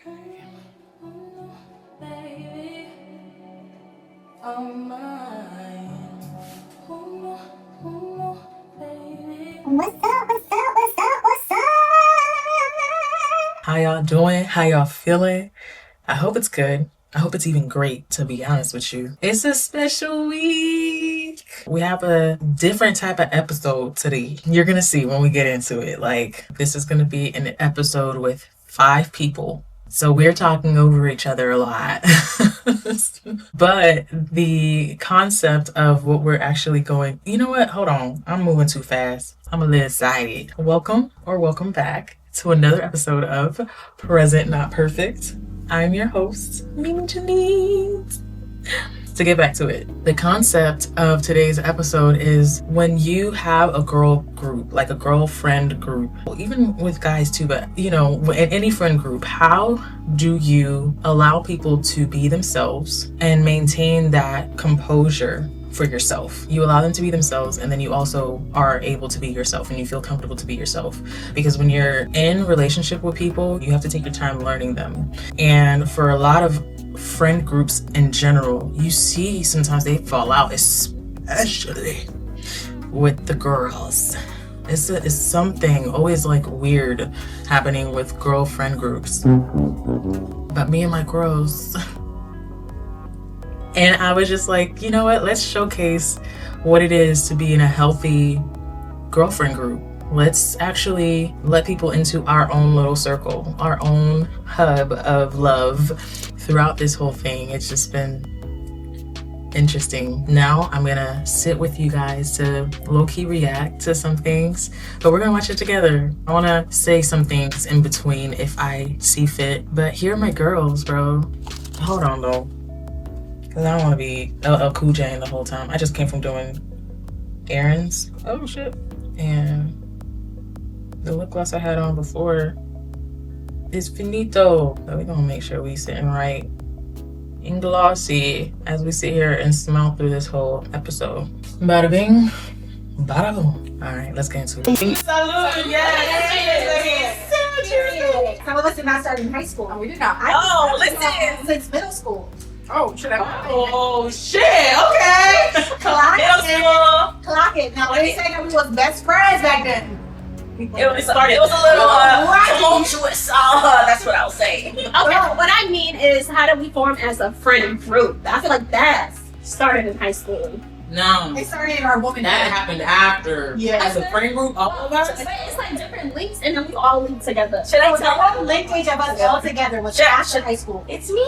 Okay. Oh, baby. Oh, mine. Oh, baby. What's up? How y'all doing? How y'all feeling? I hope it's good. I hope it's even great, to be honest with you. It's a special week. We have a different type of episode today. You're gonna see when we get into it. Like, this is gonna be an episode with 5 people. So we're talking over each other a lot. But the concept of what we're actually going... You know what? Hold on. I'm moving too fast. I'm a little excited. Welcome back to another episode of Present Not Perfect. I'm your host, Jeanite. To get back to it, the concept of today's episode is when you have a girl group, like a girlfriend group, even with guys too, but in any friend group, how do you allow people to be themselves and maintain that composure for yourself? You allow them to be themselves, and then you also are able to be yourself and you feel comfortable to be yourself. Because when you're in relationship with people, you have to take your time learning them. And for a lot of friend groups in general, you see sometimes they fall out, especially with the girls. It's something always like weird happening with girlfriend groups. But me and my girls... And I was just like, you know what? Let's showcase what it is to be in a healthy girlfriend group. Let's actually let people into our own little circle, our own hub of love throughout this whole thing. It's just been interesting. Now I'm gonna sit with you guys to low-key react to some things, but we're gonna watch it together. I wanna say some things in between if I see fit, but here are my girls, bro. Hold on though. Because I don't want to be LL Cool J the whole time. I just came from doing errands. Oh, shit. And the lip gloss I had on before is finito. So we're going to make sure we sitting right and glossy as we sit here and smile through this whole episode. Bada bing, bada boom. All right, let's get into it. Salute! Yes! Some of us did not start in high school. We did not. Listen. Since middle school. Oh, shit. Oh, shit. Okay. Clock it. Now, they say that we was best friends back then. It was a little tumultuous. That's what I'll say. Okay, but what I mean is, how did we form as a friend group? I feel like that started in high school. No. It started in our woman. That happened after. Yeah. As a friend group, all of us. It's like different links, and then we all link together. Should I tell one linkage of us all together was after high school? It's me.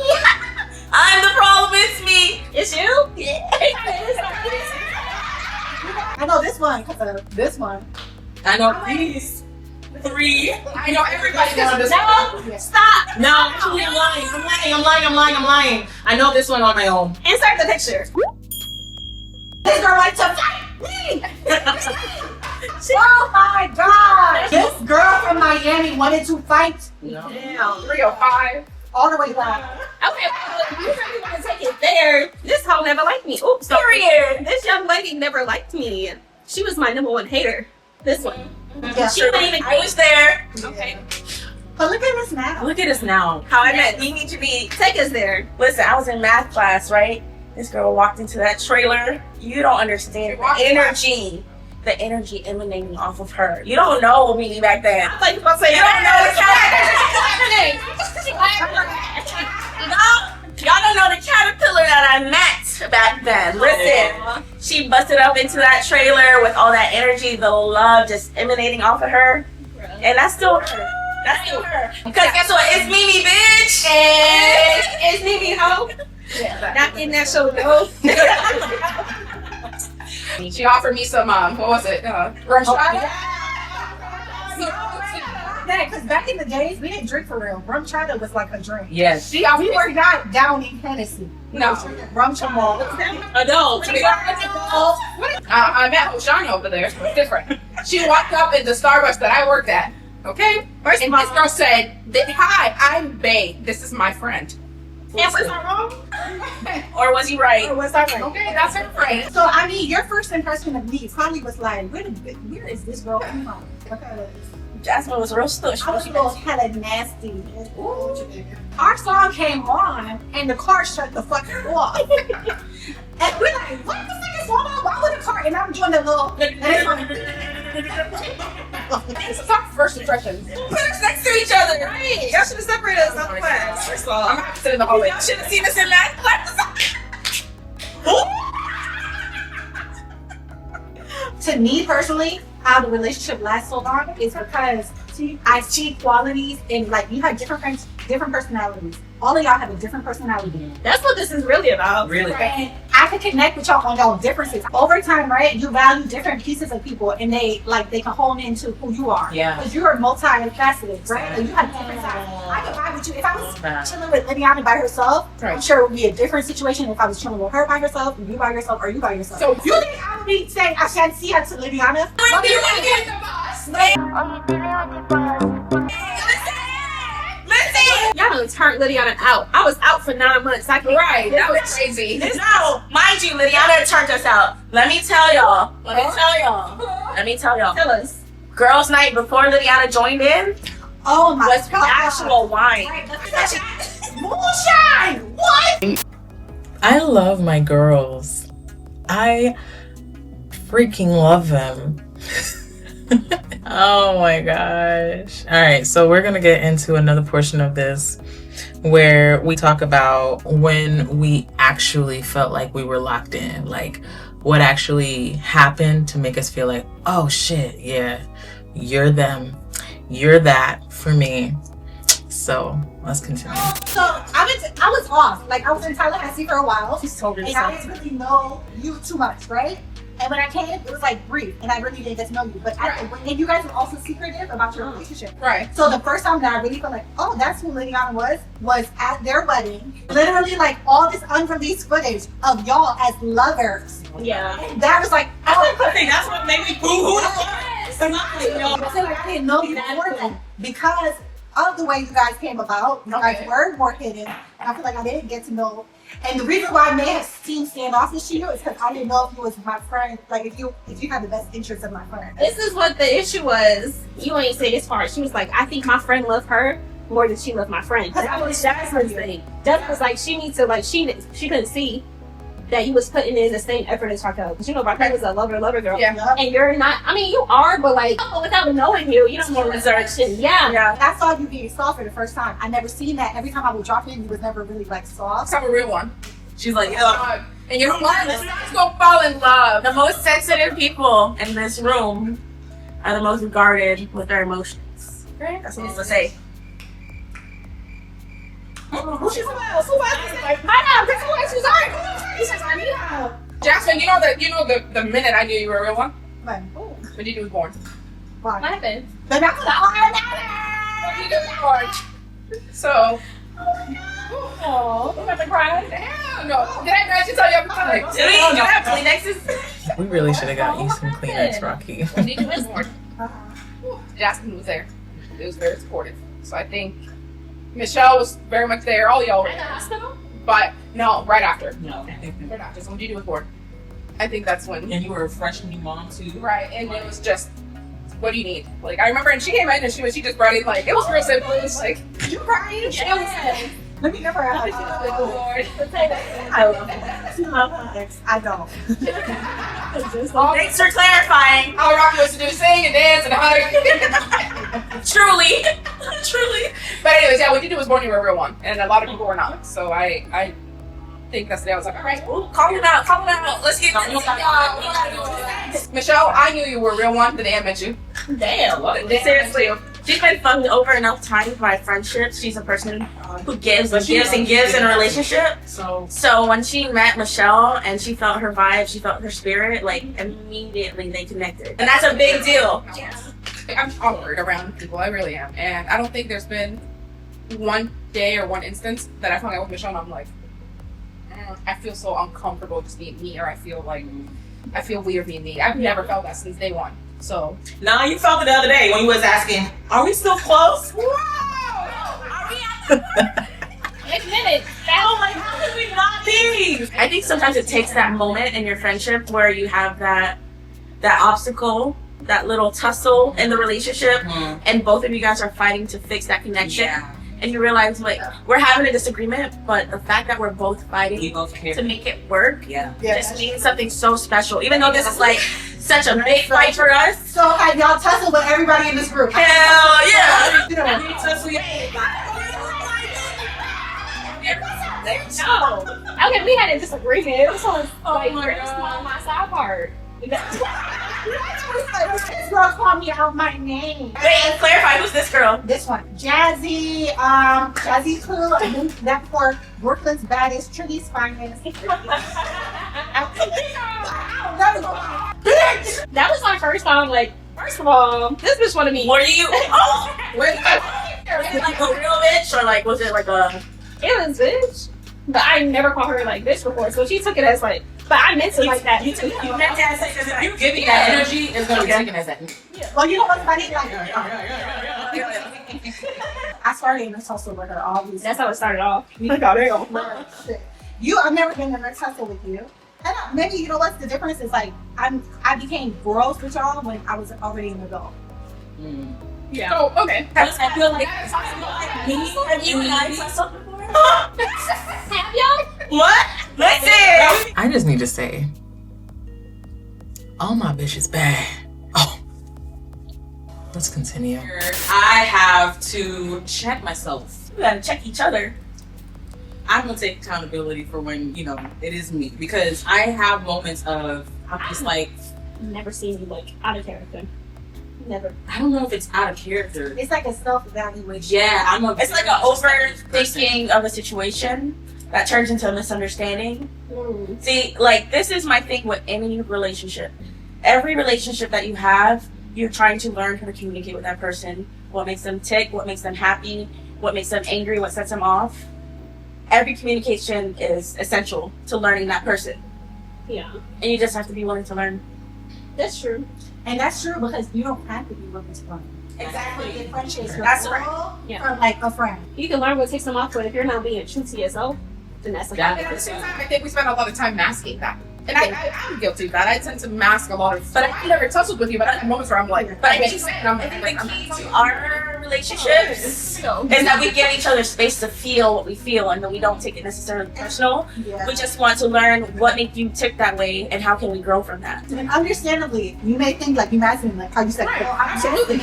I'm the problem. It's me. It's you? Yeah. I know this one because of this one. I know these 3. I know everybody knows this. No, stop. No, actually, I'm lying. I know this one on my own. Insert the picture. This girl likes to fight me. Oh my God! This girl from Miami wanted to fight. No. Damn. 305. All the way down. Okay, well, you really want to take it there. This hoe never liked me. Oops, Period. This young lady never liked me. She was my number 1 hater. This one. Yeah. She wouldn't even. I was there. Okay. But look at us now. Look at us now. How I met Mimi to be. Take us there. Listen, I was in math class, right? This girl walked into that trailer. You don't understand the energy emanating off of her. You don't know Mimi back then. I thought you were going to say You don't know the Y'all don't know the caterpillar that I met back then. Listen, she busted up into that trailer with all that energy, the love just emanating off of her. And that's still her. That's still her. Because guess what? It's Mimi, bitch. It's Mimi, ho. Yeah. Not in that show, no. She offered me some, what was it? Rum chata? Because back in the days, we didn't drink for real. Rum chata was like a drink. Yes. We were not down in Hennessy. No. Rum chata. Adults. I met Hoshana over there. So it's different. She walked up in the Starbucks that I worked at. Okay? And this girl said, "Hi, I'm Bae. This is my friend." And was I wrong? Or was he right? Or was I right? Okay, that's her friend. So I mean, your first impression of me probably was like, where is this girl coming from? Because Jasmine was real stush. I was a little hella nasty. Ooh. Our song came on and the car shut the fuck off. And we're like, what the fuck is going on? Why would the car? And I'm doing the little. This is our first impression. Put us next to each other. Right. Y'all should have separated us on the class. First of all, I'm gonna have to sit in the hallway. Y'all should have seen us in that class. To me personally, how the relationship lasts so long is because I see qualities and like you have different personalities. All of y'all have a different personality. That's what this is really about. Really? And I can connect with y'all on y'all differences. Over time, right? You value different pieces of people and they can hone into who you are. Yeah. Because you are multi-faceted, right? Like you have different sides. I could vibe with you. If I was chilling with Liliana by herself, I'm sure it would be a different situation if I was chilling with her by herself, you by yourself, or you by yourself. So you think I would be saying I shan't see her to Liliana? What do you want to get the boss? Listen! Y'all done turned Lydiana out. I was out for 9 months. I can't. right, that was crazy. No, mind you, Lydiana turned us out. Let me tell y'all. Let me tell y'all. Tell us. Girls' night before Lydiana joined in Oh my was god. actual wine. Moonshine! What? I love my girls. I freaking love them. Oh my gosh. All right, so we're going to get into another portion of this where we talk about when we actually felt like we were locked in, like what actually happened to make us feel like, oh shit, yeah, you're them, you're that for me. So let's continue. So I was off. Like I was in Tallahassee for a while. She's told And I didn't really know you too much, right? And when I came, it was like brief, and I really didn't get to know you. But and you guys were also secretive about your relationship. Right. So the first time that I really felt like, oh, that's who Liliana was at their wedding. Literally, like all this unreleased footage of y'all as lovers. Yeah. And that was like, That's what made me boo-hoo the I didn't know you before that because of the way you guys came about. You guys were more hidden, and I feel like I didn't get to know. And the reason why I may have seemed standoffish to you is because I didn't know if you was my friend. Like if you had the best interest of my friend. This is what the issue was. You ain't say this part. She was like, I think my friend loved her more than she loved my friend. That was Jasmine's thing. Jasmine was like, she needs to like she couldn't see that you was putting in the same effort as Raquel. Because you know Raquel was a lover girl. Yeah. And you're not. I mean, you are, but like without knowing you, you don't more reserved. Yeah. I saw you being soft for the first time. I never seen that. Every time I would drop in, you was never really like soft. Let's have a real one. She's like, yeah. And you know what? Let's go fall in love. The most sensitive people in this room are the most guarded with their emotions. That's what I'm gonna say. Who she's about? Who was like, I know, this is what she's like. Jasmine, you know the minute I knew you were a real one? When? When you was born. Why? What happened? But that's the When you was born. So. Oh, you about to cry? Hell no. Did I actually tell you every time? Do we have Kleenexes? We really should have got you some Kleenex, Rocky. When you was born. Jasmine was there. It was very supportive. So I think Michelle was very much there. All y'all were In the there. hospital? But no, right after. No. We're not. Just when Gigi was born. I think that's when. And you were a freshman mom too. Right, and it was just, what do you need? Like I remember, and she came in and she just brought in like it was real simple. It was like you crying. Yeah. Let me never have I love it. I don't. Thanks for clarifying. All Rocky used to do is sing and dance and hug. Truly. But anyways, yeah, when Gigi was born, you were a real one, and a lot of people were not. So I think that's the day I was like, all right, Ooh, call it out. Let's get this. Michelle, I knew you were a real one the day I met you. Damn. Seriously. She's been fucked over enough times by friendships. She's a person who gives and gives and gives in a relationship. So when she met Michelle and she felt her vibe, she felt her spirit, like immediately they connected. And that's a big deal. I'm awkward around people, I really am. And I don't think there's been one day or one instance that I hung out with Michelle and I'm like, I feel so uncomfortable just being me, or I feel weird being me. I've never felt that since day one. So Nah, you felt it the other day when you was asking, are we still close? wow! Admit it. know, like, how can we not be? I think sometimes it takes that moment in your friendship where you have that obstacle, that little tussle in the relationship, and both of you guys are fighting to fix that connection. Yeah. And you realize, like, we're having a disagreement, but the fact that we're both fighting to make it work just means something so special. Even though this is, like, such a big fight for us. So, y'all tussle with everybody in this group. Hell yeah! No. Okay, we had a disagreement. It was like, where's my side part? This girl called me out my name. Wait, clarify, who's this girl? This one, Jazzy, Jazzy Clue, and then that for Brooklyn's baddest, Trinity's finest. Bitch! That was my first time, like, first of all, this bitch wanted me. Were you? Oh! Was it like a real bitch, or like, was it like a... It was bitch. But I never called her like bitch before, so she took it as like, but I meant it like that. You meant to say, because if you Give me that energy, it's gonna be taken as that. Well, you know what's funny? Like, I started in a tussle with her all these. That's how it started off. I've never been in a tussle with you. And maybe you know what's the difference is like I became Gworls with y'all when I was already an adult. Yeah. So, okay. I feel like have you and I tussled before? Have y'all? What? Listen! I just need to say, oh my bitch is bad. Oh. Let's continue. I have to check myself. We gotta check each other. I'm gonna take accountability for when, you know, it is me. Because I have moments of, I'm just like... Never seen you like out of character. Never. I don't know if it's out of character. It's like a self-evaluation. Yeah, It's like an overthinking of a situation that turns into a misunderstanding. See, like, this is my thing with any relationship. Every relationship that you have, you're trying to learn how to communicate with that person. What makes them tick, what makes them happy, what makes them angry, what sets them off. Every communication is essential to learning that person. Yeah. And you just have to be willing to learn. That's true. And that's true because you don't have to be willing to learn. Exactly. It differentiates your That's girl right. from like a friend. You can learn what takes them off, but if you're not being true to yourself, then that's a And at the same time, I think we spend a lot of time masking that. And I'm guilty of that. I tend to mask a lot of. But I never tussled with you. But I have moments where I'm like, But I think the key to our relationships is that we give each other space to feel what we feel, and then we don't take it necessarily personal. Yeah. We just want to learn what makes you tick that way, and how can we grow from that. And understandably, you may think like you masking, like how you said, Right. well, absolutely.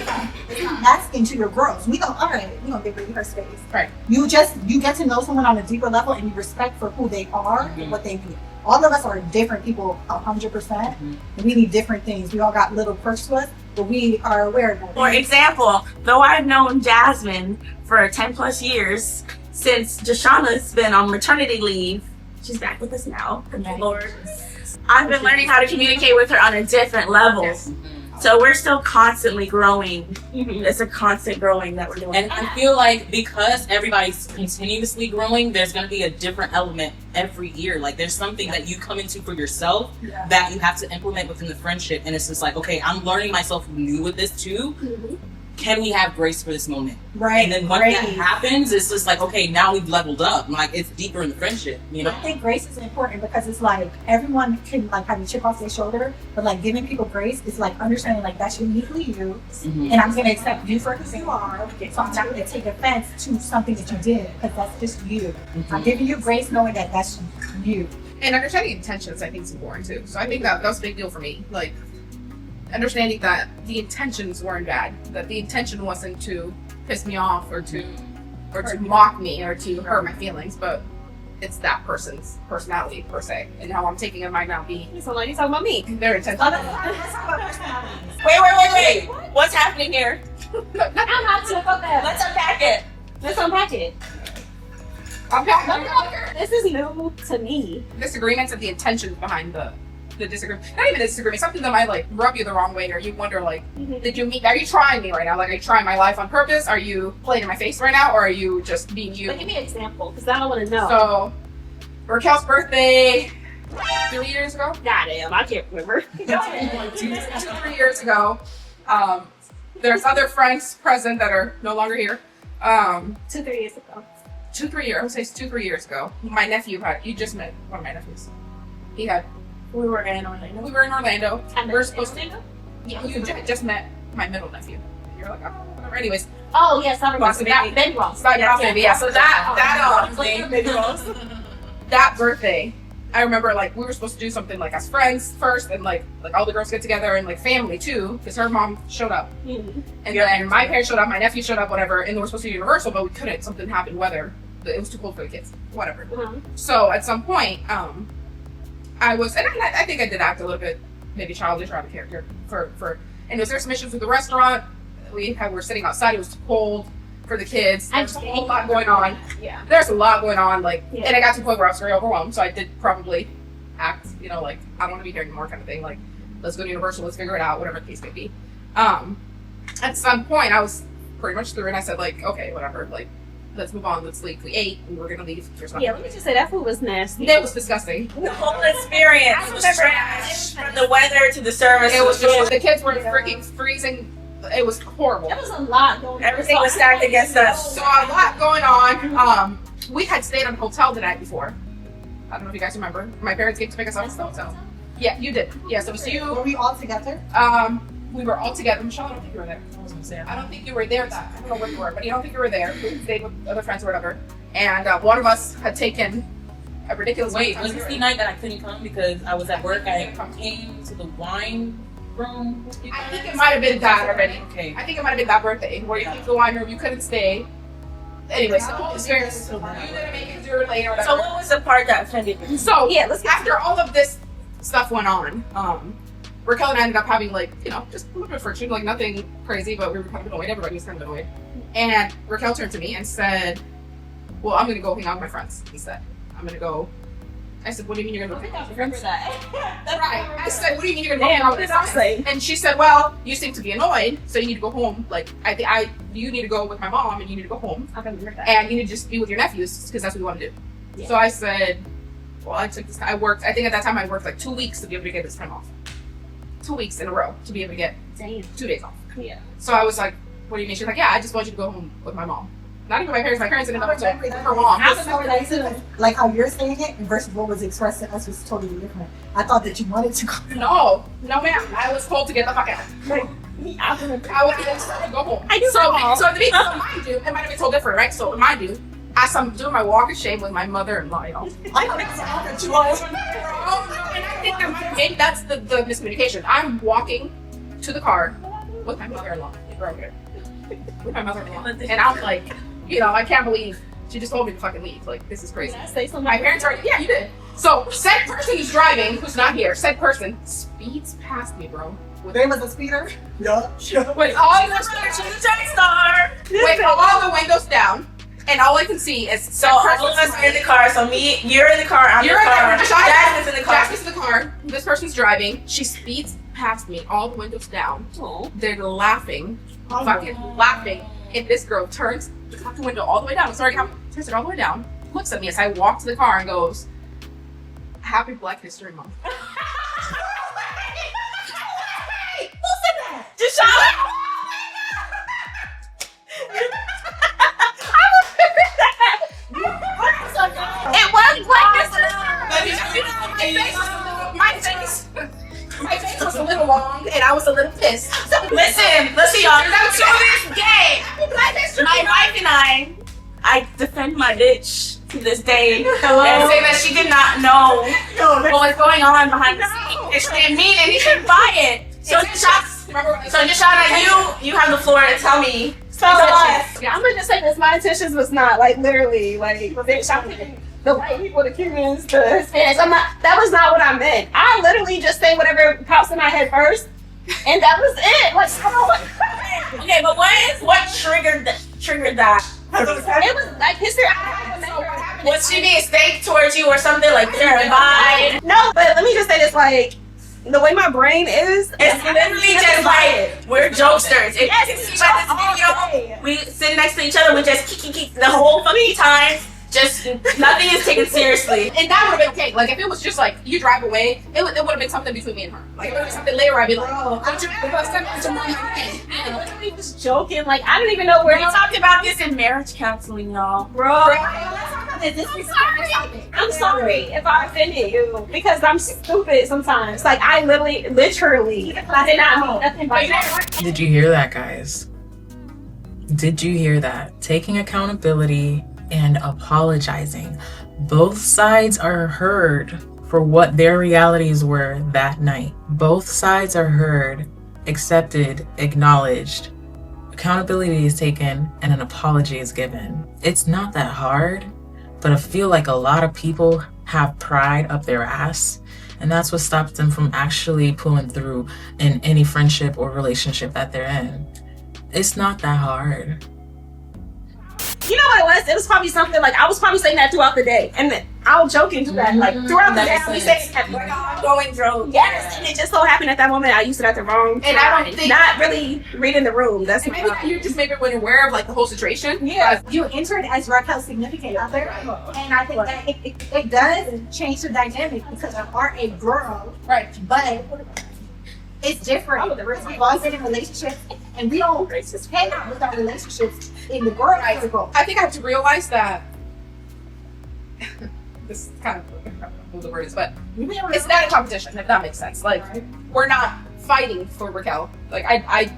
It's not masking to your girls. We go, all right, we gonna give her space. Right. You get to know someone on a deeper level, and you respect for who they are and what they need. All of us are different people, 100%. We need different things. We all got little perks to us, but we are aware of that. For example, though I've known Jasmine for 10 plus years, since Jashana's been on maternity leave, she's back with us now, thank the Lord. I've been learning how to communicate with her on a different level. So we're still constantly growing. It's a constant growing that we're doing. And I feel like because everybody's continuously growing, there's going to be a different element every year. Like there's something that you come into for yourself that you have to implement within the friendship. And it's just like, okay, I'm learning myself new with this too. Can we have grace for this moment? Right. And then once that happens, it's just like, okay, now we've leveled up. Like it's deeper in the friendship, you know? I think grace is important because it's like everyone can like have a chip off their shoulder, but like giving people grace is like understanding like that's uniquely you, and I'm gonna accept you for who you are. So I'm not gonna take offense to something that you did because that's just you. I'm giving you grace knowing that that's you. And understanding intentions, I think, is important too. So I think that was a big deal for me. Like understanding that the intentions weren't bad, that the intention wasn't to piss me off or to mock me or to hurt my feelings, but it's that person's personality per se, and how I'm taking it might not be. So like you talking about me? Their intention. Wait. What's happening here? I'm not to fuck that. Let's unpack it. Let's unpack it. This is new to me. Disagreements and the intentions behind the disagreement. Not even a disagreement. Something that might like rub you the wrong way, or you wonder like, did you meet? Are you trying me right now? Like, are you trying my life on purpose? Are you playing in my face right now, or are you just being you? But give me an example, because I don't want to know. So, Raquel's birthday 3 years ago. Goddamn, I can't remember. 3 years ago. There's other friends present that are no longer here. 2-3 years ago. 2-3 years. I would say 2-3 years ago. My nephew you just met one of my nephews. We were in Orlando. And We're supposed to. Orlando? Yeah, you just met my middle nephew. You're like, oh, whatever. Anyways, Oh yes, I remember. So That baby Ross. baby. Yeah. So that birthday, I remember like we were supposed to do something like as friends first, and like all the girls get together and like family too, because her mom showed up, Mhm. and then my parents showed up, my nephew showed up, whatever, and we were supposed to do Universal, but we couldn't. Something happened, weather. It was too cold for the kids, whatever. Mhm. So at some point, I was, and I think I did act a little bit maybe childish or out of character for. And there was some issues with the restaurant. We were sitting outside. It was too cold for the kids. There's a whole lot going on. Yeah. There's a lot going on, like, Yeah. and I got to the point where I was very overwhelmed. So I did probably act, like I don't want to be here anymore, kind of thing. Like, let's go to Universal. Let's figure it out, whatever the case may be. At some point, I was pretty much through, and I said, like, okay, whatever. Like, let's move on. Let's leave. We ate, and we're gonna leave. Yeah, let me just say that food was nasty. That was disgusting. The whole experience was trash. From the weather to the service. It was just the kids were freaking freezing. It was horrible. There was a lot going on. Everything was stacked against us. So a lot going on. We had stayed in a hotel the night before. I don't know if you guys remember. My parents came to pick us up at the hotel. Yeah, you did. Yeah, so it was you. Were we all together? We were all together. Michelle, I don't think you were there. I don't think you were there. I don't know where you were, but I don't think you were there. We stayed with other friends or whatever. And one of us had taken a ridiculous. Wait, was this the night that I couldn't come because I was at work? I came to the wine room. I think it might have been that already. Okay. I think it might have been that birthday where you came to the wine room. You couldn't stay. Anyway, so the whole experience. You didn't make it because you were late or whatever. So what was the part that offended you? So Yeah, let's get after all of this stuff went on, Raquel and I ended up having like, just a little bit of friction, like nothing crazy, but we were kind of annoyed. Everybody was kind of annoyed. And Raquel turned to me and said, well, I'm gonna go hang out with my friends instead. I'm gonna go. I said, what do you mean you're gonna go hang out with your friends? Right. I said, what do you mean you're gonna go hang out with your friends? And she said, well, you seem to be annoyed, so you need to go home. Like, you need to go with my mom and you need to go home. I remember that. And you need to just be with your nephews because that's what you want to do. Yeah. So I said, well, I took this. I think at that time I worked like 2 weeks to be able to get this time off. 2 weeks in a row to be able to get Damn. 2 days off. Yeah. So I was like, what do you mean? She's like, yeah, I just want you to go home with my mom. Not even my parents. My parents ended up with her mom. I remember that too. Like how you're saying it versus what was expressed to us was totally different. I thought that you wanted to go. No, ma'am. I was told to get the fuck out. I was told to go home. So mind you, it might have been so different, right? So mind you, as I'm doing my walk of shame with my mother-in-law, I know that's all that you and I think that maybe that's the miscommunication. I'm walking to the car with my mother-in-law. Right here. With my mother-in-law. And I'm like, I can't believe she just told me to fucking leave. Like, this is crazy. Say something. My parents are, yeah, you did. So, said person who's driving, who's not here, said person speeds past me, bro. There was a speeder. Yeah. With all the windows down. And all I can see is So all of us are in the car. So you're in the car. I'm in the car. Jasmine's in the car. Jasmine's in the car. This person's driving. She speeds past me, all the windows down. Oh. They're laughing, fucking laughing. And this girl turns the fucking window all the way down. Turns it all the way down. Looks at me as I walk to the car and goes, "Happy Black History Month." Who said that? Just shout it. It was like this. My face was a little long, and I was a little pissed. Listen, y'all. To this day, my wife and I defend my bitch to this day and say that she did not know what was going on behind the scenes. And she didn't mean anything by it. So just shout at you have the floor to tell me. Yeah, I'm gonna just say this. My intentions was not like literally like the white people, the Cubans, the Hispanics. That was not what I meant. I literally just say whatever pops in my head first, and that was it. Like, Okay, but what triggered that? it was like history. Was she being fake towards you or something like terrified? No, but let me just say this. Like, the way my brain is, It's literally just like we're jokesters. If you can see by this video, we sit next to each other, we just kick the whole fucking time. Just nothing is taken seriously. And that would have been okay. Like, if it was just like you drive away, it would have been something between me and her. Like, it would have been something later. I'd be like, don't you ever send me to my I literally was joking. Like, I didn't even know where We talked about this in marriage counseling, y'all. bro. I'm sorry if I offended you because I'm stupid sometimes. Like I literally did not mean nothing by that. Did you hear that, guys? Did you hear that? Taking accountability and apologizing. Both sides are heard for what their realities were that night. Both sides are heard, accepted, acknowledged. Accountability is taken and an apology is given. It's not that hard, but I feel like a lot of people have pride up their ass, and that's what stops them from actually pulling through in any friendship or relationship that they're in. It's not that hard. You know what it was? It was probably something like I was probably saying that throughout the day, and then I was joking to that. Like throughout the day, I'll be saying that. Going drone. Yes, and it just so happened at that moment I used it at the wrong time. And I don't think not really reading the room. That's maybe you just maybe when you're aware of like the whole situation. Yeah. You entered as Raquel's significant other, and I think that it does change the dynamic because you are a girl, Right. but it's different. We've all been in relationships, and we don't hang out with our relationships in the girl circle. I think I have to realize that this is kind of who the word is, but it's not a competition, if that makes sense. Like we're not fighting for Raquel. Like I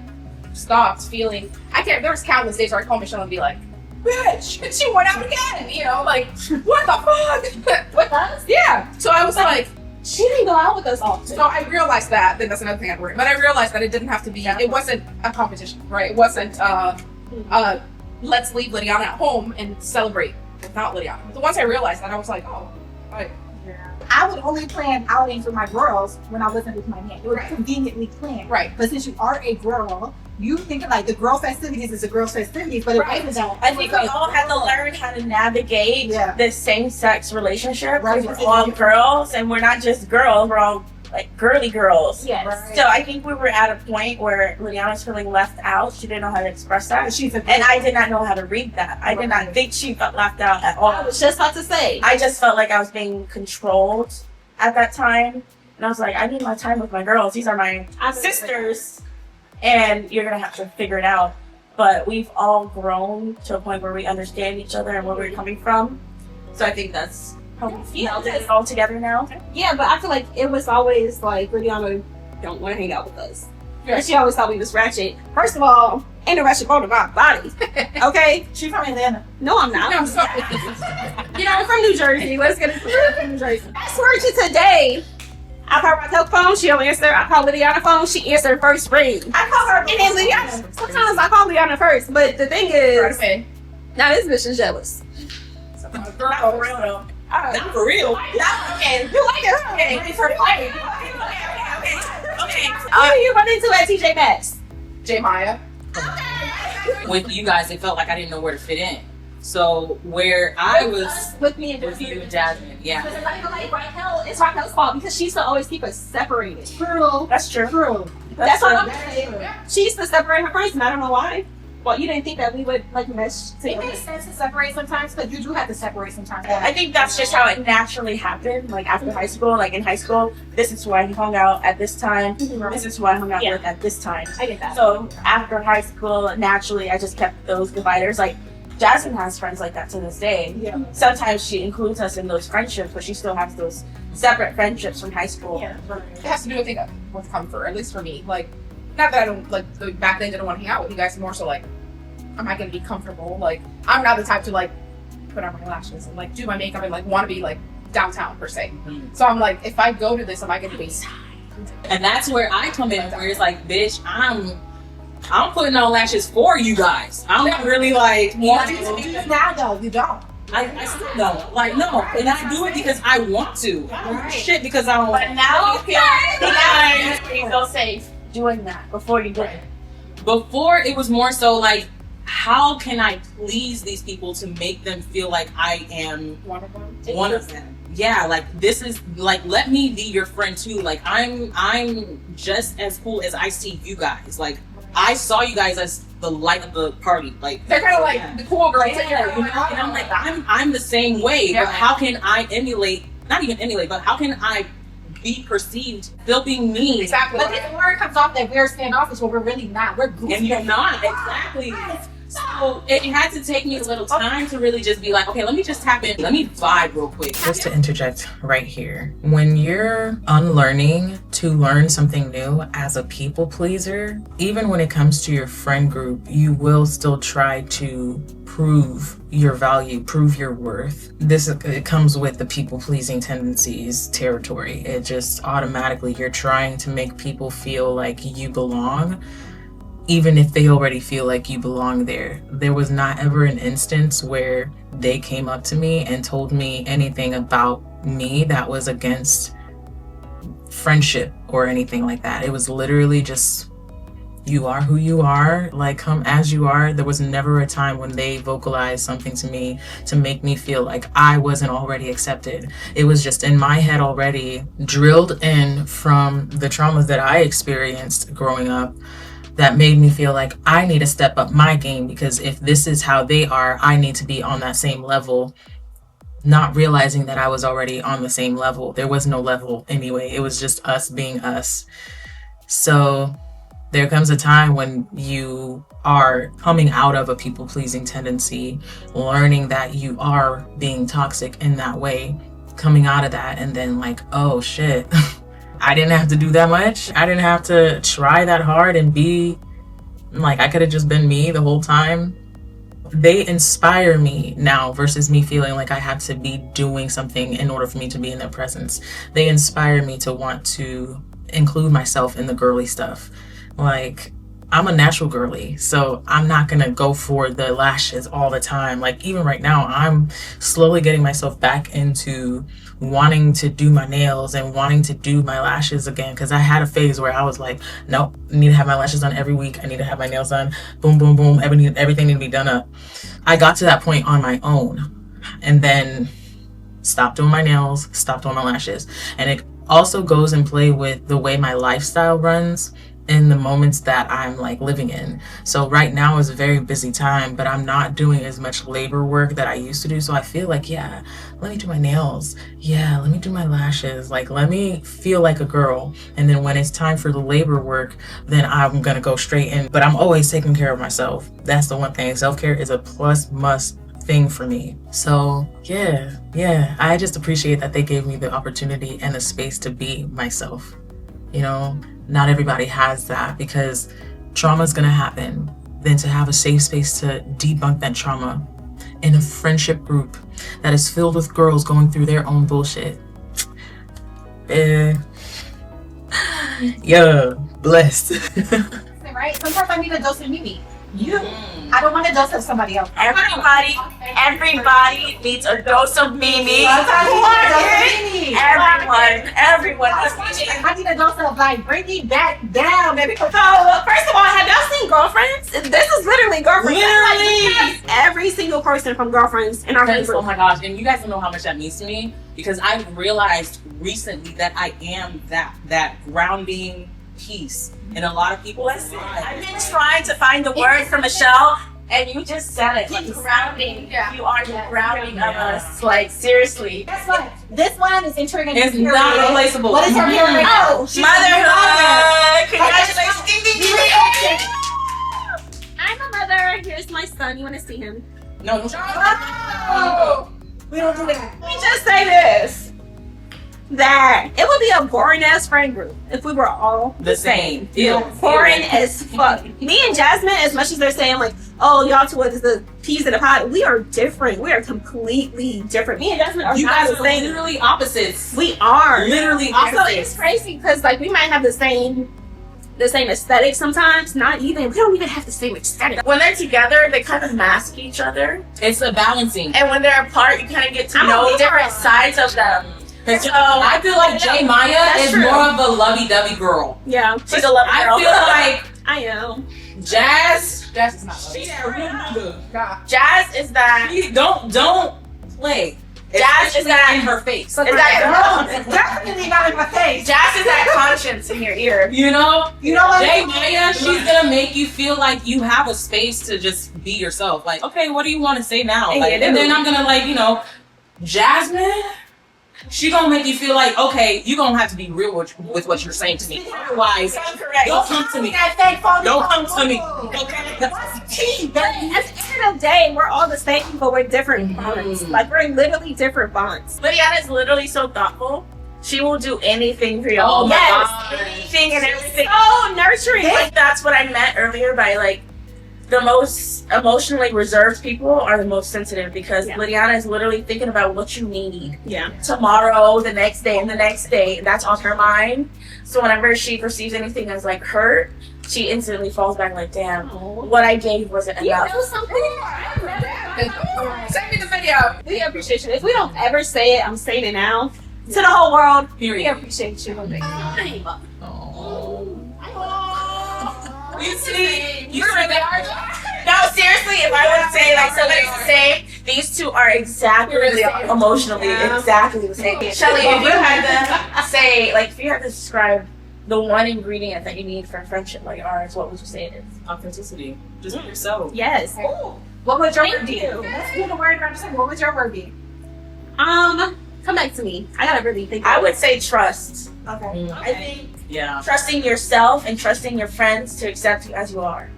stopped feeling there was countless days where I call Michelle and be like, bitch, she went out again, you know, like what the fuck? with us. Yeah. So I was like, She didn't go out with us often. so I realized that, then that's another thing I'd worry. But I realized that it didn't have to be, it wasn't a competition, right? It wasn't, let's leave Lydiana at home and celebrate without Lydiana. But once I realized that, I was like, oh, right. I would only plan outings with my girls when I wasn't with my man. It would Right. conveniently planned. Right. But since you are a girl, you think like the girl festivities is a girl festivities, but it Right. wasn't that. I think we all had to learn how to navigate Yeah. this same-sex relationship. Right. We're all girls, and we're not just girls. We're all like girly girls. Yes. Right. So I think we were at a point where Liliana's feeling left out. She didn't know how to express that, She's a and I did not know how to read that. I did not think she felt left out at I all. was just about to say. I just felt like I was being controlled at that time, and I was like, I need my time with my girls. These are my sisters, and you're gonna have to figure it out. But we've all grown to a point where we understand each other and where we're coming from. So I think that's how we feel. It's all together now. Yeah, but I feel like it was always like Lydiana don't want to hang out with us. Yeah. And she always thought we was ratchet. First of all, ain't a ratchet bone in my body. Okay? She's from Atlanta. No, I'm not. No, so, You know, I'm from New Jersey. Let's get it from New Jersey. I swear to today, I call Raquel's phone, she don't answer. I call Lydiana's phone, she answered first ring. I call her, and then Lydiana. Sometimes I call Lydiana first, but the thing is, okay. now this bitch is jealous. Not for real though. Not for real. Not okay. You like it, huh? Okay. Okay. Who do you run into at TJ Maxx? J Maya. With you guys, it felt like I didn't know where to fit in. So where I was With me and with you and Jasmine, yeah. Because I feel like Raquel, it's Raquel's fault because she used to always keep us separated. True. That's true. True. That's what I'm true. saying. She used to separate her friends, and I don't know why. Well, you didn't think that we would like mesh It together. makes sense to separate sometimes, but you do have to separate sometimes. I think that's just how it naturally happened. Like after high school, like in high school, this is who I hung out at this time. This is who I hung out Yeah. with at this time. I get that. So after high school, naturally, I just kept those dividers. Like Jasmine has friends like that to this day. Yeah. Sometimes she includes us in those friendships, but she still has those separate friendships from high school. Yeah. It has to do, I think, with comfort, at least for me. Like, not that I don't, like, back then didn't want to hang out with you guys, more so, like, am I going to be comfortable? Like, I'm not the type to, like, put on my lashes and, like, do my makeup and, like, want to be, like, downtown, per se. Mhm. So I'm like, if I go to this, am I going to be... And that's where I come in, where it's like, bitch, I'm putting on lashes for you guys. I'm not really like wanting to do that. Now though, you don't. I still don't. Like, no. And I do it because I want to. I don't do shit because I don't But want now you feel safe doing that before you did it. Before, it was more so like, how can I please these people to make them feel like I am One of them. one of them? Yeah, like this is like, let me be your friend too. Like I'm just as cool as I see you guys. Like I saw you guys as the light of the party. Like They're kind of like yeah. the cool girls. Yeah, you know, and I'm like, I'm the same way, Yeah. but how can I emulate, not even emulate, but how can I be perceived still being me? Exactly. But this word comes off that we're standoffish, but we're really not. We're goofy. And you're not, exactly. So it had to take me a little time to really just be like, okay, let me just tap in. Let me vibe real quick. Just to interject right here, when you're unlearning to learn something new as a people pleaser, even when it comes to your friend group, you will still try to prove your value, prove your worth. It comes with the people pleasing tendencies territory. It just automatically, you're trying to make people feel like you belong, even if they already feel like you belong there. There was not ever an instance where they came up to me and told me anything about me that was against friendship or anything like that. It was literally just, you are who you are, like come as you are. There was never a time when they vocalized something to me to make me feel like I wasn't already accepted. It was just in my head already, drilled in from the traumas that I experienced growing up, that made me feel like I need to step up my game, because if this is how they are, I need to be on that same level. Not realizing that I was already on the same level. There was no level anyway. It was just us being us. So there comes a time when you are coming out of a people-pleasing tendency, learning that you are being toxic in that way, coming out of that, and then like, oh shit. I didn't have to do that much. I didn't have to try that hard and be like, I could have just been me the whole time. They inspire me now versus me feeling like I had to be doing something in order for me to be in their presence. They inspire me to want to include myself in the girly stuff. Like, I'm a natural girly, so I'm not gonna go for the lashes all the time. Like, even right now, I'm slowly getting myself back into wanting to do my nails and wanting to do my lashes again, because I had a phase where I was like, nope, I need to have my lashes done every week. I need to have my nails done. Boom, boom, boom. Everything need to be done up. I got to that point on my own, and then stopped doing my nails, stopped doing my lashes. And it also goes in play with the way my lifestyle runs in the moments that I'm like living in. So right now is a very busy time, but I'm not doing as much labor work that I used to do. So I feel like, yeah, let me do my nails. Yeah, let me do my lashes. Like, let me feel like a girl. And then when it's time for the labor work, then I'm gonna go straight in. But I'm always taking care of myself. That's the one thing. Self-care is a must thing for me. So yeah, I just appreciate that they gave me the opportunity and the space to be myself. You know, not everybody has that, because trauma is going to happen. Then to have a safe space to debunk that trauma in a friendship group that is filled with girls going through their own bullshit. Yeah, blessed. Right? Sometimes I need a dose of Mimi. I don't want a dose of somebody else. Everybody needs a dose of Mimi. Everyone. I need a dose of like bring me back down, baby. So, first of all, have y'all seen Girlfriends? This is literally Girlfriends. Literally. Every single person from Girlfriends in our Because, group. oh my gosh, and you guys don't know how much that means to me, because I've realized recently that I am that grounding piece in a lot of people's lives. I've been trying to find the word for Michelle, and you just said it. Like, grounding. Yeah. You are the grounding of us. Like, seriously. Guess what? This one is entering It's not replaceable. What is her period? Oh, She's motherhood. Congratulations. Ding, ding, ding, ding. I'm a mother. Here's my son. You want to see him? No. Oh, we don't do that. Let me just say this. That it would be a boring ass friend group if we were all The same. boring as fuck. Me and Jasmine, as much as they're saying like, oh, y'all two is the peas in the pot, we are different. We are completely different. Me and Jasmine are You not guys the are same. literally opposites. We are Literally Also, opposites. it's crazy because like we might have the same aesthetic sometimes. Not even we don't even have the same aesthetic. When they're together, they kind of mask each other. It's a balancing. And when they're apart, you kind of get to I'm know a different Libra. sides of them. Because So, I feel like J. Maya That's is true. more of a lovey-dovey girl. Yeah, She's a love I girl. feel like I am. Jazz, Jazz is not love. she's a real nigga. God. Jazz is that. She don't play. Jazz is Especially that. in her face. Is that Definitely not in my face. Jazz is that conscience in your ear. You know? You know what? J. Maya, she's gonna make you feel like you have a space to just be yourself. Like, okay, what do you want to say now? And Like, you and do. then I'm gonna like, Jasmine, she gonna make you feel like, okay, you gonna have to be real with what you're saying to me. Otherwise, don't come to me. Don't come to me. Okay? But at the end of the day, we're all the same, but we're different bonds. Like, we're literally different bonds. Lydiana is literally so thoughtful. She will do anything for you. Oh my yes, God. anything and everything. So nurturing. Like, that's what I meant earlier by like the most emotionally reserved people are the most sensitive, because Lydiana is literally thinking about what you need. Yeah. Tomorrow, the next day, and the next day. And that's on her mind. So whenever she perceives anything as like hurt, she instantly falls back like, damn, what I gave wasn't enough. You know something? Send me the video. We appreciate you. If we don't ever say it, I'm saying it now. To the whole world, we appreciate you. You see? You No, seriously, if I would say like somebody's the same, these two are exactly the same emotionally, exactly the same. Shelly, if you had to say, like, if you had to describe the one ingredient that you need for a friendship like ours, what would you say it is? Authenticity. Just be yourself. Yes. What would your word Thank be? you. Let's do the word represent. What would your word be? Come back to me. I gotta really think. I would say trust. Okay. I think Yeah. trusting yourself and trusting your friends to accept you as you are.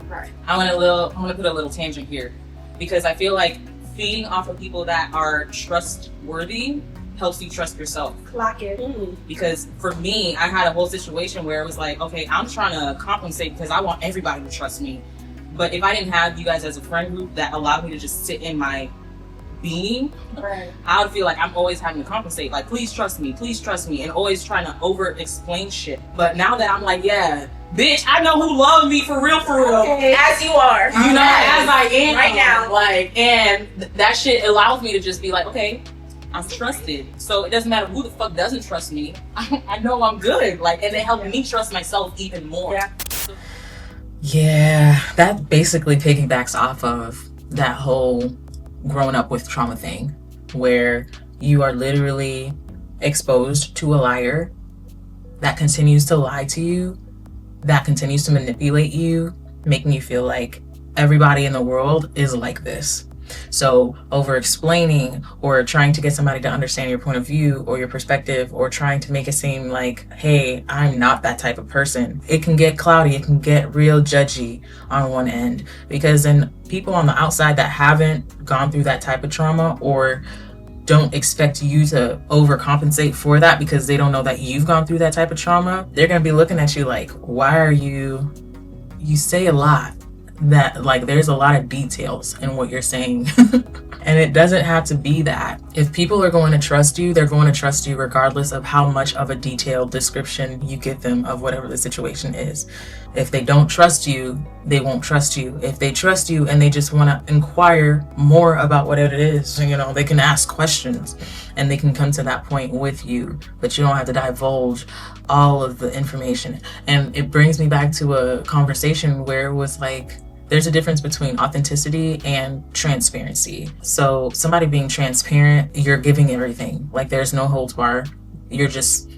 I want to put a little tangent here, because I feel like feeding off of people that are trustworthy helps you trust yourself. Clock it. Because for me, I had a whole situation where it was like, okay, I'm trying to compensate because I want everybody to trust me. But if I didn't have you guys as a friend group that allowed me to just sit in my being, I would feel like I'm always having to compensate. Like, please trust me, and always trying to over-explain shit. But now that I'm like, yeah, bitch, I know who loves me for real. As you are. You know, as I am Right now. Like, and that shit allows me to just be like, okay, I'm trusted. So it doesn't matter who the fuck doesn't trust me. I know I'm good. Like, and it helped me trust myself even more. Yeah, that basically piggybacks off of that whole growing up with trauma thing, where you are literally exposed to a liar that continues to lie to you, that continues to manipulate you, making you feel like everybody in the world is like this. So over explaining or trying to get somebody to understand your point of view or your perspective, or trying to make it seem like, hey, I'm not that type of person, it can get cloudy, it can get real judgy on one end, because then people on the outside that haven't gone through that type of trauma or don't expect you to overcompensate for that because they don't know that you've gone through that type of trauma, they're going to be looking at you like, why are you say a lot that, like, there's a lot of details in what you're saying. And it doesn't have to be that. If people are going to trust you, they're going to trust you regardless of how much of a detailed description you give them of whatever the situation is. If they don't trust you, they won't trust you. If they trust you and they just want to inquire more about what it is, you know, they can ask questions and they can come to that point with you, but you don't have to divulge all of the information. And it brings me back to a conversation where it was like, there's a difference between authenticity and transparency. So somebody being transparent, you're giving everything. Like, there's no holds bar. You're just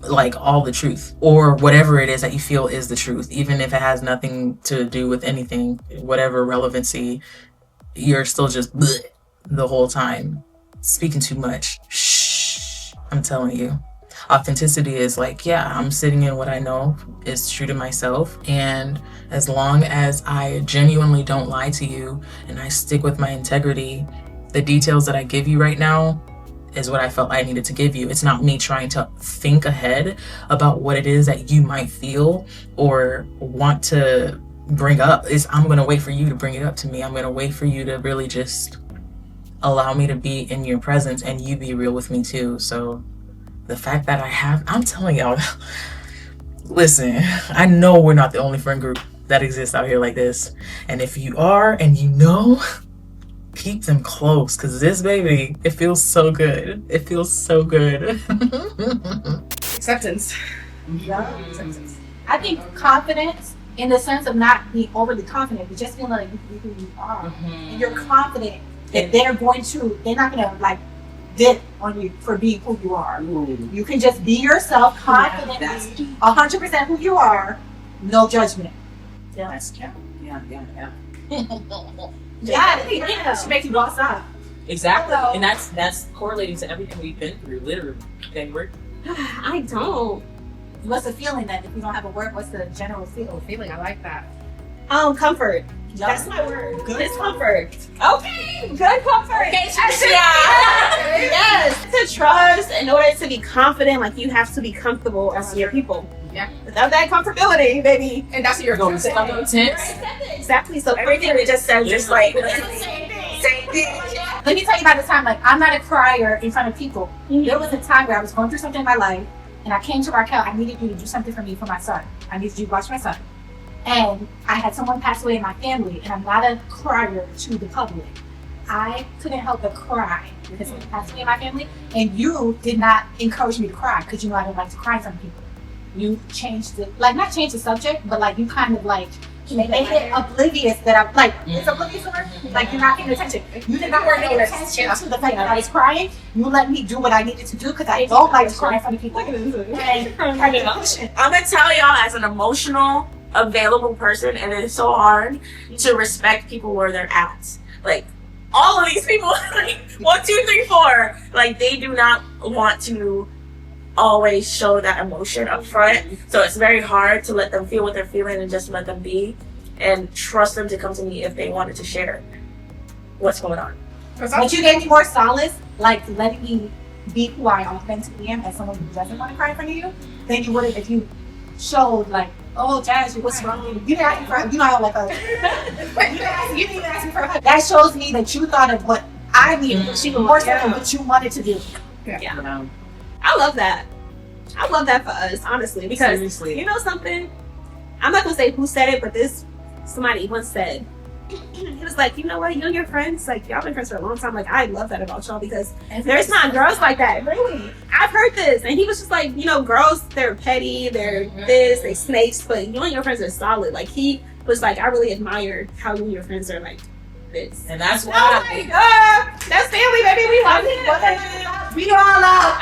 like all the truth, or whatever it is that you feel is the truth, even if it has nothing to do with anything, whatever relevancy, you're still just the whole time, speaking too much. Shh, I'm telling you. Authenticity is like, yeah, I'm sitting in what I know is true to myself, and as long as I genuinely don't lie to you and I stick with my integrity, the details that I give you right now is what I felt I needed to give you. It's not me trying to think ahead about what it is that you might feel or want to bring up. I'm going to wait for you to bring it up to me. I'm going to wait for you to really just allow me to be in your presence and you be real with me too. So the fact that I'm telling y'all, listen, I know we're not the only friend group that exists out here like this. And if you are, and you know, keep them close, because this baby, it feels so good. It feels so good. Acceptance. I think confidence, in the sense of not being overly confident, but just feeling like you can be who you are. And you're confident that they're not going to like dip on you for being who you are. You can just be yourself confidently, 100% who you are, no judgment. Yeah. Yeah, she makes you boss up. Exactly. Hello. And that's correlating to everything we've been through, literally. Okay, I don't. What's the feeling then? If you don't have a word, what's the general feel? Feeling, I like that. Comfort. That's my word. It's comfort. Okay, good comfort. Yes. To trust, in order to be confident, like you have to be comfortable around your people. Yeah. Without that comfortability, baby. And that's what you're going to say. Exactly. So Everything we just said, just like Same thing. same thing. Let me tell you about the time, like, I'm not a crier in front of people. There was a time where I was going through something in my life, and I came to Raquel, I needed you to do something for me for my son. I needed you to watch my son. And I had someone pass away in my family, and I'm not a crier to the public. I couldn't help but cry because someone passed away in my family, and you did not encourage me to cry because you know I don't like to cry in front of people. You changed it, like, not changed the subject, but like you kind of like made it oblivious that I'm like, it's oblivious to her. Like, you're not paying attention. You did not pay attention to the fact that I was crying. You let me do what I needed to do because I don't like to cry in front of people. And I'm gonna tell y'all, as an emotional, available person, and it is so hard to respect people where they're at. Like, all of these people, like 1, 2, 3, 4, like they do not want to always show that emotion up front. So it's very hard to let them feel what they're feeling and just let them be, and trust them to come to me if they wanted to share what's going on. But you gave me more solace, like letting me be who I authentically am as someone who doesn't want to cry in front of you, than you would have if you showed like, oh, Jazz, what's wrong with you? You didn't ask me for, you know how like you didn't even ask me for a hug. That shows me that you thought of what I needed, more so than what you wanted to do. Yeah. I love that. I love that for us, honestly, because Seriously. you know something? I'm not gonna say who said it, but somebody once said, he was like, you know what, you and your friends, like y'all been friends for a long time. Like, I love that about y'all because there's not girls like that. Really, I've heard this, and he was just like, you know, girls, they're petty, they're this, they snakes, but you and your friends are solid. Like, he was like, I really admired how you and your friends are like this. And that's Oh why my god, that's family, baby. We love it. We all love.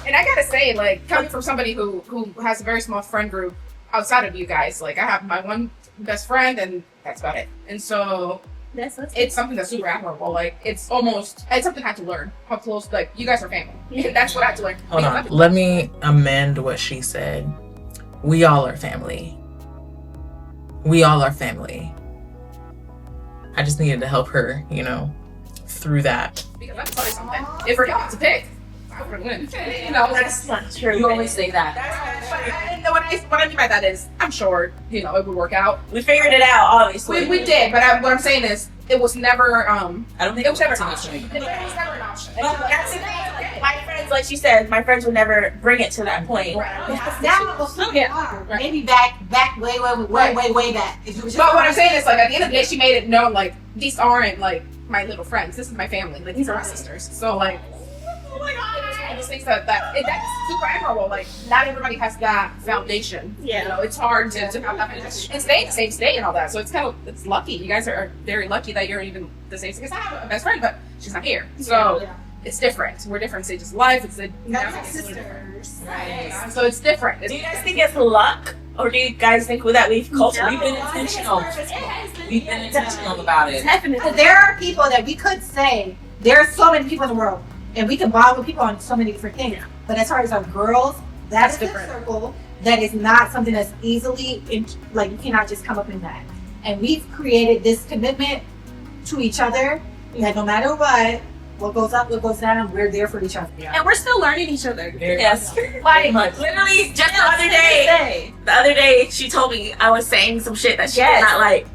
And I gotta say, like, coming from somebody who has a very small friend group outside of you guys, like, I have my one best friend, and that's about it. And so it's something that's super admirable. Like, it's something I had to learn how close, like, you guys are family. That's what I had to learn. Hold on. Let me amend what she said. We all are family. We all are family. I just needed to help her, you know, through that. Because let me tell you something. If for y'all to pick, I would win. You know, That's not true. you always say that. but what I mean by that is, I'm sure, you know, it would work out. We figured it out, obviously. We did, but what I'm saying is, it was never, I don't think it was never an an option. It was never an option. That's the thing. My friends, like she said, my friends would never bring it to that point. Now, maybe back way back. But what I'm saying is, like, at the end of the day, she made it known, like, these aren't, like, my little friends. This is my family. Like, these are my sisters. So, like, oh my god, it's one of those things that's super admirable. Like, not everybody has that foundation. Yeah. You know, it's hard to have that foundation and stay in the same state and all that. So it's lucky. You guys are very lucky that you're even the same. Because I have a best friend, but she's not here. So it's different. We're different stages of life. It's sisters. Right. So it's different. Do you guys think it's luck? Or do you guys think that we've cultivated? We've been intentional. We've been intentional about it. Definitely. There are people that we could say, there are so many people in the world, and we can bond with people on so many different things. But as far as our girls, that's different. Circle that is not something that's easily, like, you cannot just come up in that. And we've created this commitment to each other that no matter what goes up, what goes down, we're there for each other. And we're still learning each other. Yes. Like, Literally, just the other day, she told me I was saying some shit that she did not like.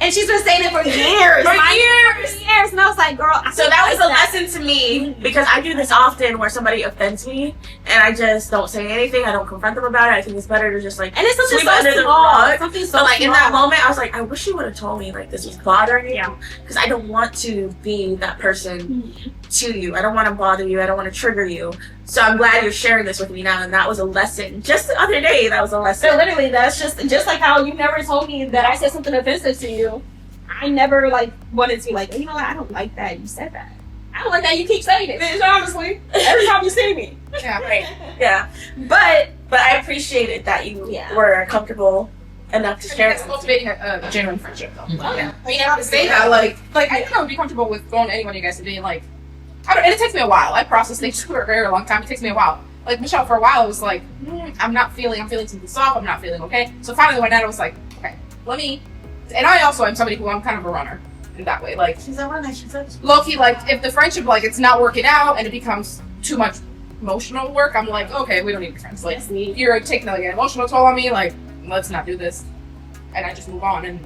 and she's been saying it for years. For years. And I was like, girl, So that was a lesson to me, because I do this often where somebody offends me and I just don't say anything. I don't confront them about it. I think it's better to just like and it's something sweep so under the small. rug. Something so But like small. in that moment, I was like, I wish you would have told me like this was bothering you, Yeah. because I don't want to be that person to you. I don't want to bother you. I don't want to trigger you. So I'm glad you're sharing this with me now. And that was a lesson. Just the other day, that was a lesson. So literally, that's just like how you never told me that I said something offensive to you. I never like wanted to be like, you know what, I don't like that you said that. I don't like that you keep saying it. Bitch, honestly, every time you see me. Yeah. Right. Yeah. But But I appreciated that you Yeah. were comfortable enough to share. It's cultivating a genuine friendship, though. Yeah. I mean, I have to say that, like I think I would be comfortable with going to anyone you guys to be like, I don't, and it takes me a while. I process things for a very long time. It takes me a while. Like Michelle, for a while, it was like, I'm feeling something soft. I'm not feeling okay. So finally, one night, I was like, okay, let me. And I also am somebody who I'm kind of a runner in that way. Like She's a runner. She's a low key. Like if the friendship, like it's not working out and it becomes too much emotional work, I'm like, okay, we don't need to be friends. Like you're taking like an emotional toll on me. Like let's not do this. And I just move on and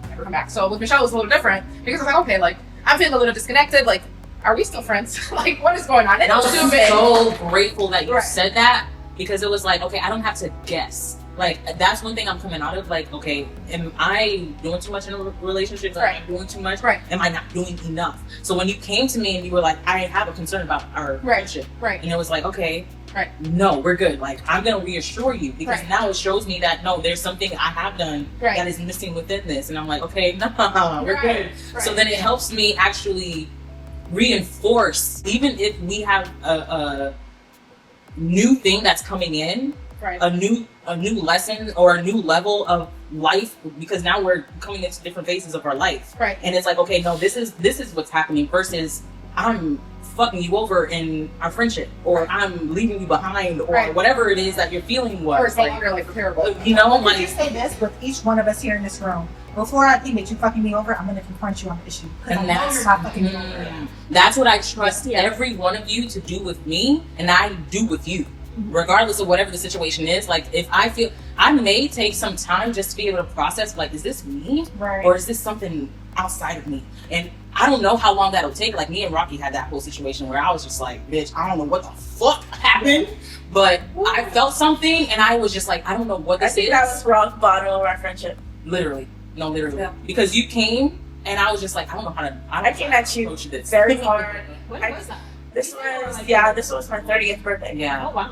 never come back. So with Michelle, it was a little different because I was like, okay, like I'm feeling a little disconnected. Like, are we still friends? Like, what is going on? And I was so grateful that you Right. said that because it was like, okay, I don't have to guess. Like, that's one thing I'm coming out of. Like, okay, am I doing too much in a relationship? Am I doing too much? Right. Am I not doing enough? So when you came to me and you were like, I have a concern about our friendship. Right. And it was like, okay, Right. no, we're good. Like, I'm going to reassure you because Right. now it shows me that, no, there's something I have done Right. that is missing within this. And I'm like, okay, no, we're Right. good. Right. So then it helps me actually reinforce, even if we have a new thing that's coming in, Right. a new lesson or a new level of life, because now we're coming into different phases of our life. Right. And it's like, okay, no, this is what's happening versus I'm fucking you over in our friendship, or I'm leaving you behind, or Right. whatever it is that your feeling was. Or it's no longer like repairable. You know, Let me like, say this with each one of us here in this room. Before I think that you fucking me over, I'm gonna confront you on the issue. Because I and know that's you're not fucking me over. that's what I trust Yeah. every one of you to do with me, and I do with you, regardless of whatever the situation is. Like, if I feel, I may take some time just to be able to process, like, is this me, Right. or is this something outside of me? And I don't know how long that'll take. Like, me and Rocky had that whole situation where I was just like, bitch, I don't know what the fuck happened, but I felt something, and I was just like, I don't know what I this think is. that was rock bottom of our friendship. Literally. No, literally. Yeah. Because you came, and I was just like, I don't know how to. I came at you approach this. very hard. When I- was that? This was my 30th birthday. Yeah. Oh wow.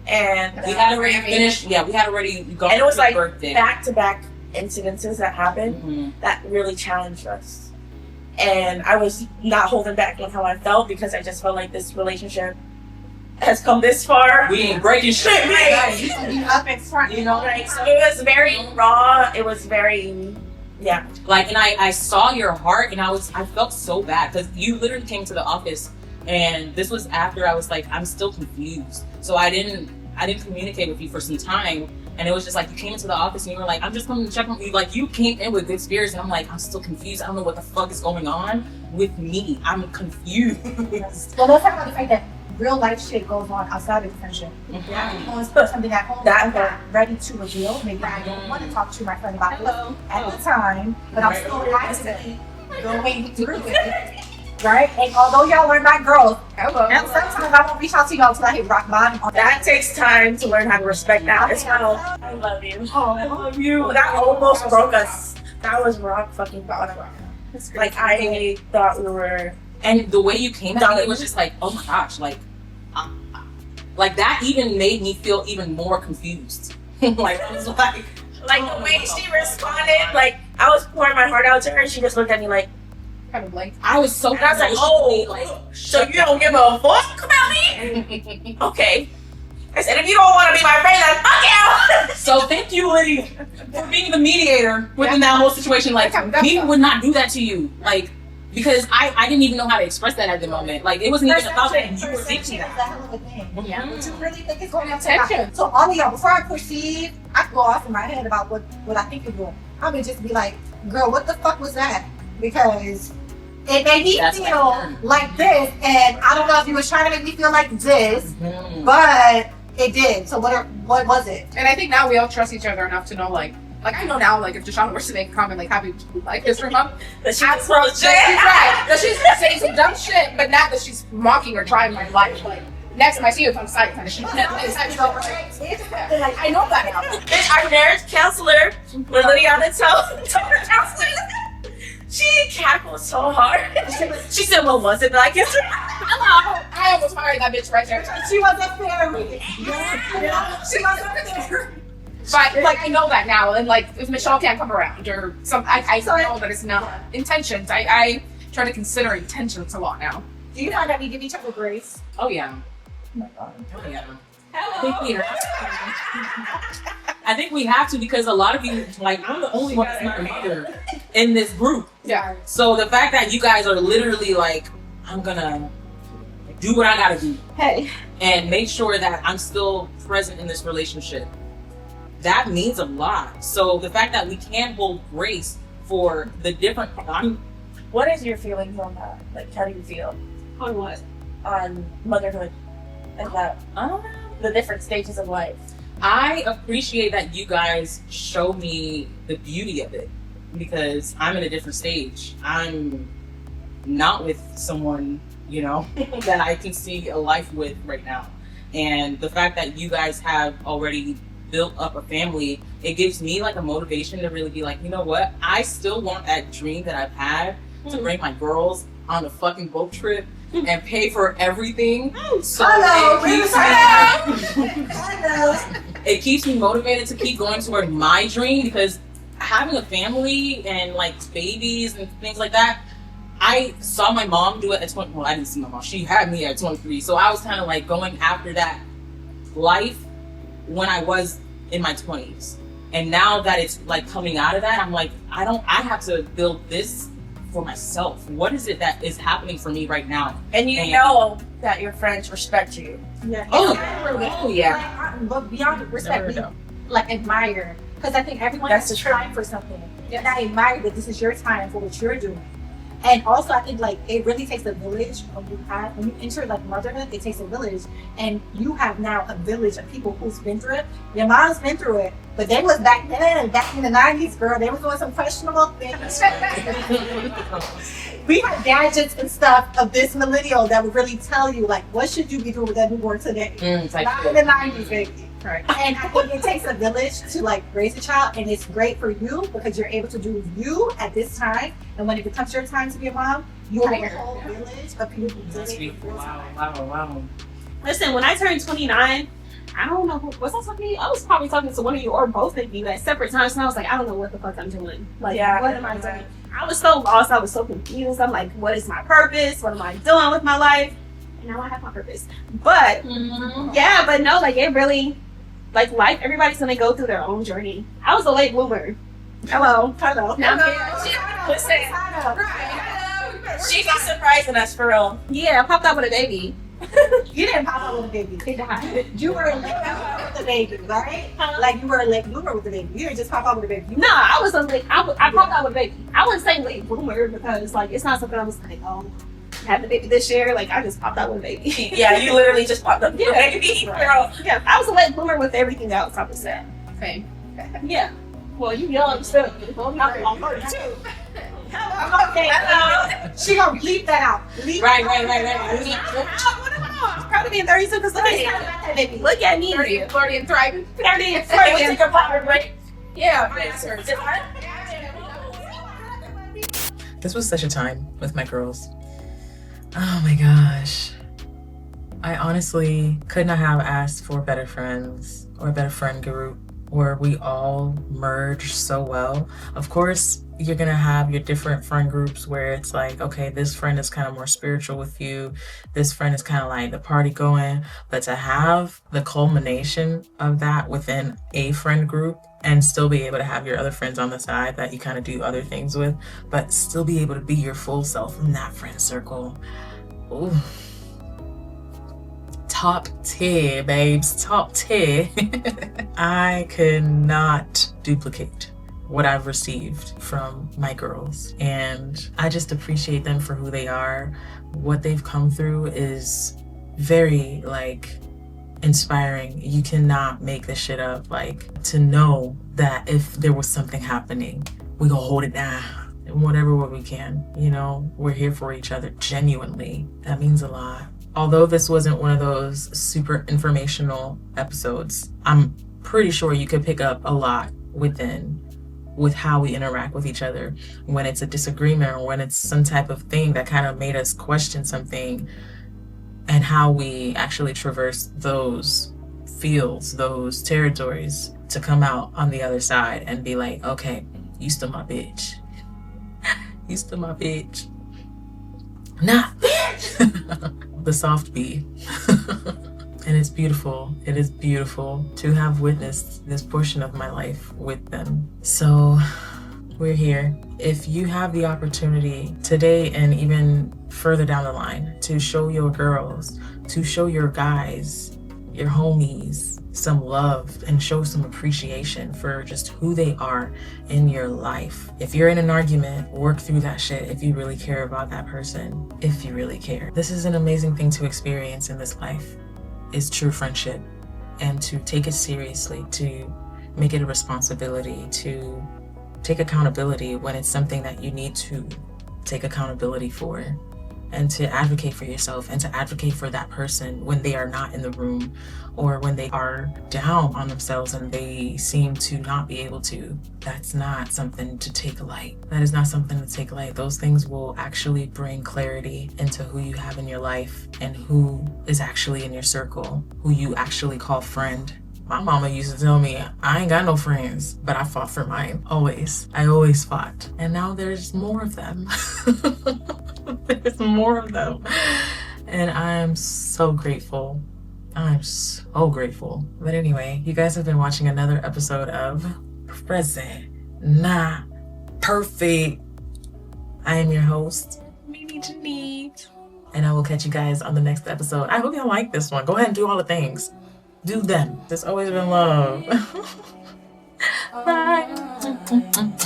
And We had already finished. Yeah, we had already gone And it was through like birthday. back-to-back incidences that happened Mhm. that really challenged us. And I was not holding back on how I felt because I just felt like this relationship has come this far. We ain't breaking shit. Right. You can be up in front. You know, right? So it was very raw. It was very, yeah. Like, and I saw your heart, and I felt so bad because you literally came to the office, and this was after I was like, I'm still confused. So I didn't communicate with you for some time, and it was just like you came into the office and you were like, I'm just coming to check on you. Like, you came in with good spirits, and I'm like, I'm still confused. I don't know what the fuck is going on with me. I'm confused. Well, let's talk about the fact that real life shit goes on outside of the friendship. Yeah, because there's something at home that I'm not ready to reveal. Maybe I don't want to talk to my friend about it at the time, but I'm still actively going through it. Right? And although y'all are my girls, and sometimes I won't reach out to y'all until I hit rock bottom. That takes time to learn how to respect that as well. I love you. Oh, I love you. That almost broke us. That was rock fucking bottom. Like, I thought we were. And the way you came at me, it was just like, oh my gosh, like that even made me feel even more confused. Like, I was like Like, the way she responded, like, I was pouring my heart out to her, she just looked at me like, Kind of like. I was so. and I was like, oh, so you don't give a fuck about me? Okay. I said, if you don't want to be my friend, then fuck you. So thank you, Lydia, for being the mediator within that whole situation. Like, me would not do that to you. Like, because I didn't even know how to express that at the moment. Like, it wasn't even about that. You were thinking Perception is a that. hell of a thing. Yeah. But you really think it's going to Attention. So all of y'all, before I perceive, I go off in my head about what I think you're doing. I'm gonna just be like, girl, what the fuck was that? Because it made me That's feel like like this, and I don't know if you was trying to make me feel like this, Mhm. but it did. So what was it? And I think now we all trust each other enough to know, like I know now, like if Deshauna were to make a comment like happy like this from her, But she I was pro- legit. that she's saying some dumb shit, but not that she's mocking or trying my life. Like next time I see you, it's on site kind of shit. Like I know that now. Bitch, our marriage counselor, when Lydia on the told her counselor, she cackled so hard. She said, well, was it like it's Hello. I almost fired that bitch right there. She wasn't fair with it. She wasn't there. But like I know that now, and like if Michelle can't come around or something, I know that it's not intentions. I try to consider intentions a lot now. Do you find that we give each other grace? Oh yeah. Oh my God. Oh yeah. Hello. Thank you. I think we have to, because a lot of you, like, I'm the only one that's not a mother in this group. Yeah. So the fact that you guys are literally like, I'm gonna do what I gotta do. Hey. And make sure that I'm still present in this relationship. That means a lot. So the fact that we can hold grace for the different, What is your feelings on that? Like, how do you feel On what? on motherhood and that the different stages of life? I appreciate that you guys show me the beauty of it, because I'm in a different stage. I'm not with someone, you know, that I can see a life with right now. And the fact that you guys have already built up a family, it gives me like a motivation to really be like, you know what? I still want that dream that I've had to bring my girls on a fucking boat trip and pay for everything. So it keeps me motivated to keep going toward my dream, because having a family and like babies and things like that, I saw my mom do it at 20. Well, I didn't see my mom. She had me at 23. So I was kind of like going after that life when I was in my 20s. And now that it's like coming out of that, I'm like, I have to build this for myself. What is it that is happening for me right now? And you know that your friends respect you. Yeah. Oh yeah. But beyond respect, we like admire, because I think everyone has time for something, and I admire that this is your time for what you're doing. And also, I think like it really takes a village when you enter like motherhood. It takes a village, and you have now a village of people who's been through it. Your mom's been through it, but they was back then, back in the 90s, girl. They was doing some questionable things. We have gadgets and stuff of this millennial that would really tell you like what should you be doing with that newborn today. Not in the 90s, baby. Right. And I think it takes a village to like raise a child, and it's great for you because you're able to do you at this time. And when it becomes your time to be a mom, you have a whole village of people who did it. Wow. Listen, when I turned 29, I don't know was I talking to you? I was probably talking to one of you or both of you at separate times, and I was like, I don't know what the fuck I'm doing. Like, what am I doing? I was so lost. I was so confused. I'm like, what is my purpose? What am I doing with my life? And now I have my purpose. But yeah, but no, like it really, like life, everybody's gonna go through their own journey. I was a late bloomer. Hello. Now, Listen, she be surprising us for real. yeah, I popped out with a baby. You didn't pop out with a baby. It died. You were a late bloomer with a baby, right? Like you were a late bloomer with a baby. You didn't just pop out with a baby. No, I was a late. I popped out with a baby. I wouldn't say late bloomer because like it's not something I was like, oh, I had the baby this year. Like I just popped out with a baby. Yeah, you literally just popped up. Yeah. Baby, girl. Yeah, I was a late bloomer with everything else. I would say. Same. Yeah. Well, you young still. I'm 32. Okay. She gonna bleep that out. Bleep Right. I'm proud of being 32 because look at me. Look at me. 30 and thriving. 30 and Can we 30. take a proper break? Yeah. This was such a time with my girls. Oh my gosh. I honestly could not have asked for better friends or a better friend group where we all merge so well. Of course, you're gonna have your different friend groups where it's like, okay, this friend is kind of more spiritual with you. This friend is kind of like the party going. But to have the culmination of that within a friend group and still be able to have your other friends on the side that you kind of do other things with, but still be able to be your full self in that friend circle. Ooh. Top tier, babes, top tier. I could not duplicate what I've received from my girls, and I just appreciate them for who they are. What they've come through is very like inspiring. You cannot make this shit up. Like, to know that if there was something happening, we gonna hold it down in whatever way we can. You know, we're here for each other genuinely. That means a lot. Although this wasn't one of those super informational episodes, I'm pretty sure you could pick up a lot with how we interact with each other when it's a disagreement or when it's some type of thing that kind of made us question something, and how we actually traverse those fields, those territories, to come out on the other side and be like, okay, you still my bitch. You still my bitch. Nah, bitch. The soft B. And it's beautiful. It is beautiful to have witnessed this portion of my life with them. So we're here. If you have the opportunity today and even further down the line to show your girls, to show your guys, your homies some love and show some appreciation for just who they are in your life. If you're in an argument, work through that shit if you really care about that person, if you really care. This is an amazing thing to experience in this life, is true friendship, and to take it seriously, to make it a responsibility, to take accountability when it's something that you need to take accountability for, and to advocate for yourself and to advocate for that person when they are not in the room or when they are down on themselves and they seem to not be able to. That's not something to take light. That is not something to take light. Those things will actually bring clarity into who you have in your life and who is actually in your circle, who you actually call friend. My mama used to tell me, I ain't got no friends, but I fought for mine. Always. I always fought. And now there's more of them. There's more of them. And I'm so grateful. I'm so grateful. But anyway, you guys have been watching another episode of Present Not Perfect. I am your host, Mimi Jeanite. And I will catch you guys on the next episode. I hope y'all like this one. Go ahead and do all the things. Do them. There's always been love. Bye.